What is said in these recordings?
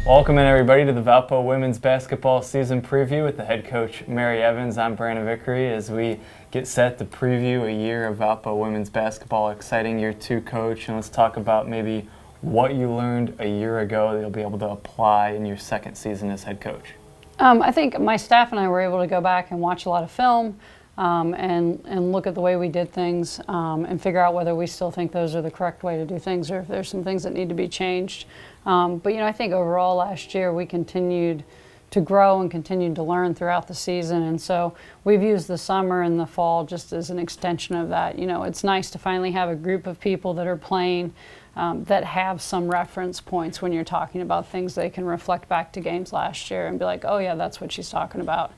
Welcome in everybody to the Valpo women's basketball season preview with the head coach Mary Evans. I'm Brandon Vickery as we get set to preview a year of Valpo women's basketball. Exciting year two, coach, and let's talk about maybe what you learned a year ago that you'll be able to apply in your second season as head coach. I think my staff and I were able to go back and watch a lot of film and look at the way we did things and figure out whether we still think those are the correct way to do things or if there's some things that need to be changed. But I think overall last year we continued to grow and continued to learn throughout the season, and so we've used the summer and the fall just as an extension of that. It's nice to finally have a group of people that are playing that have some reference points when you're talking about things they can reflect back to games last year and be like, oh yeah, that's what she's talking about.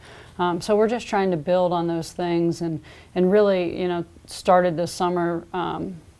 So we're just trying to build on those things and really, started this summer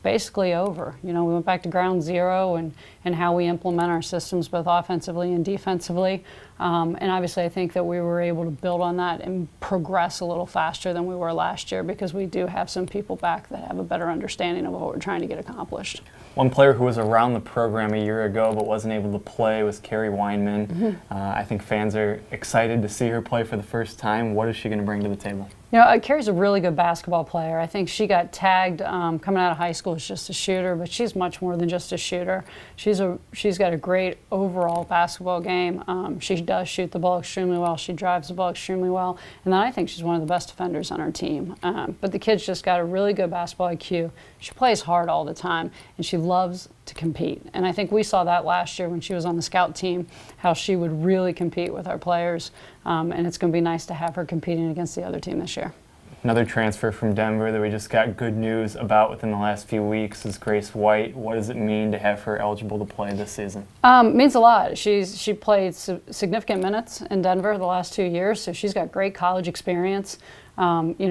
basically over. We went back to ground zero and how we implement our systems both offensively and defensively. And obviously I think that we were able to build on that and progress a little faster than we were last year because we do have some people back that have a better understanding of what we're trying to get accomplished. One player who was around the program a year ago but wasn't able to play was Kerry Wineman. Mm-hmm. I think fans are excited to see her play for the first time. What is she going to bring to the table? Kerry's a really good basketball player. I think she got tagged coming out of high school as just a shooter, but she's much more than just a shooter. She's got a great overall basketball game. She does shoot the ball extremely well. She drives the ball extremely well. And then I think she's one of the best defenders on our team. But the kid's just got a really good basketball IQ. She plays hard all the time, and she loves to compete. And I think we saw that last year when she was on the scout team, how she would really compete with our players. And it's going to be nice to have her competing against the other team this year. Another transfer from Denver that we just got good news about within the last few weeks is Grace White. What does it mean to have her eligible to play this season? Means a lot. She played significant minutes in Denver the last 2 years, so she's got great college experience.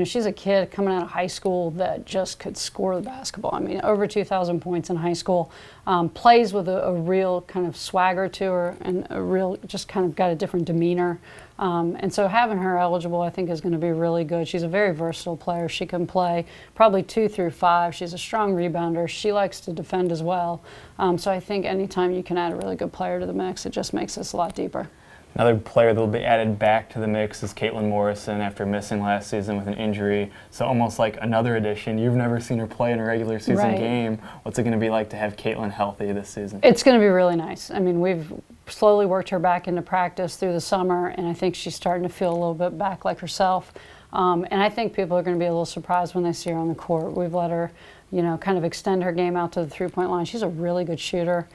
She's a kid coming out of high school that just could score the basketball. I mean, over 2,000 points in high school. Plays with a real kind of swagger to her and a real, just kind of got a different demeanor. And so having her eligible, I think, is going to be really good. She's a very versatile player. She can play probably 2 through 5. She's a strong rebounder. She likes to defend as well. So I think anytime you can add a really good player to the mix, it just makes us a lot deeper. Another player that will be added back to the mix is Kaitlin Morrison after missing last season with an injury. So almost like another addition. You've never seen her play in a regular season game. What's it going to be like to have Kaitlin healthy this season? It's going to be really nice. I mean, we've slowly worked her back into practice through the summer, and I think she's starting to feel a little bit back like herself. And I think people are going to be a little surprised when they see her on the court. We've let her kind of extend her game out to the three-point line. She's a really good shooter.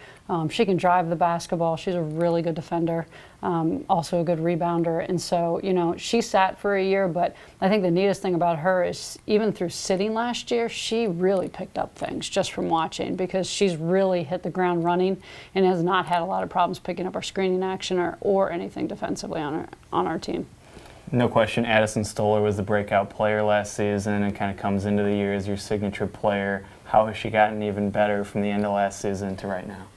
She can drive the basketball. She's a really good defender, also a good rebounder. And so, she sat for a year, but I think the neatest thing about her is even through sitting last year, she really picked up things just from watching because she's really hit the ground running and has not had a lot of problems picking up our screening action or anything defensively on our team. No question, Addison Stoller was the breakout player last season and kind of comes into the year as your signature player. How has she gotten even better from the end of last season to right now?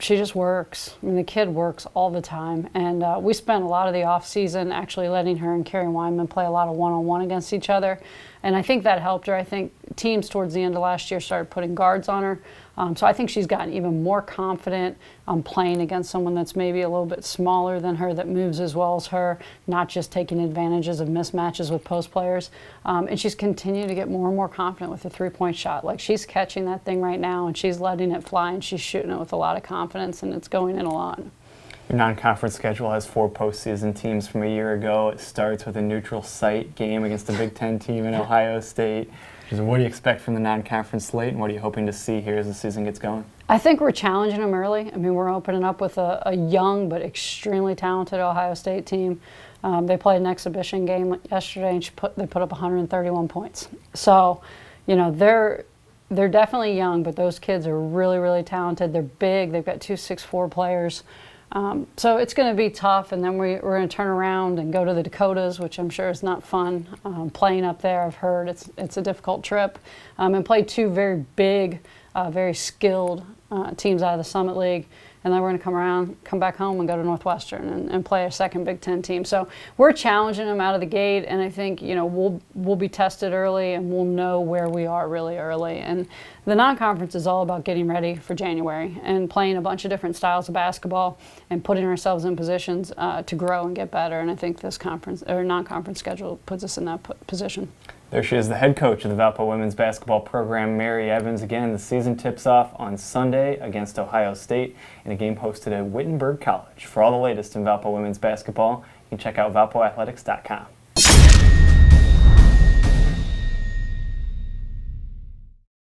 She just works. I mean, the kid works all the time. And we spent a lot of the off season actually letting her and Kerry Wineman play a lot of one-on-one against each other. And I think that helped her. I think teams towards the end of last year started putting guards on her. So I think she's gotten even more confident playing against someone that's maybe a little bit smaller than her, that moves as well as her, not just taking advantages of mismatches with post players. And she's continued to get more and more confident with the three-point shot. Like, she's catching that thing right now, and she's letting it fly, and she's shooting it with a lot of confidence, and it's going in a lot. Your non-conference schedule has 4 postseason teams from a year ago. It starts with a neutral site game against a Big Ten team in Ohio State. What do you expect from the non-conference slate, and what are you hoping to see here as the season gets going? I think we're challenging them early. I mean, we're opening up with a young but extremely talented Ohio State team. They played an exhibition game yesterday, and they put up 131 points. So, they're definitely young, but those kids are really, really talented. They're big. They've got 2 6'4" players. So it's going to be tough, and then we're going to turn around and go to the Dakotas, which I'm sure is not fun. Playing up there, I've heard it's a difficult trip, and play 2 very big, very skilled teams out of the Summit League. and then we're going to come back home and go to Northwestern and play a second Big Ten team. So we're challenging them out of the gate, and I think we'll be tested early, and we'll know where we are really early. And the non-conference is all about getting ready for January and playing a bunch of different styles of basketball and putting ourselves in positions to grow and get better. And I think this conference or non-conference schedule puts us in that position. There she is, the head coach of the Valpo women's basketball program, Mary Evans. Again, the season tips off on Sunday against Ohio State in a game hosted at Wittenberg College. For all the latest in Valpo women's basketball, you can check out valpoathletics.com.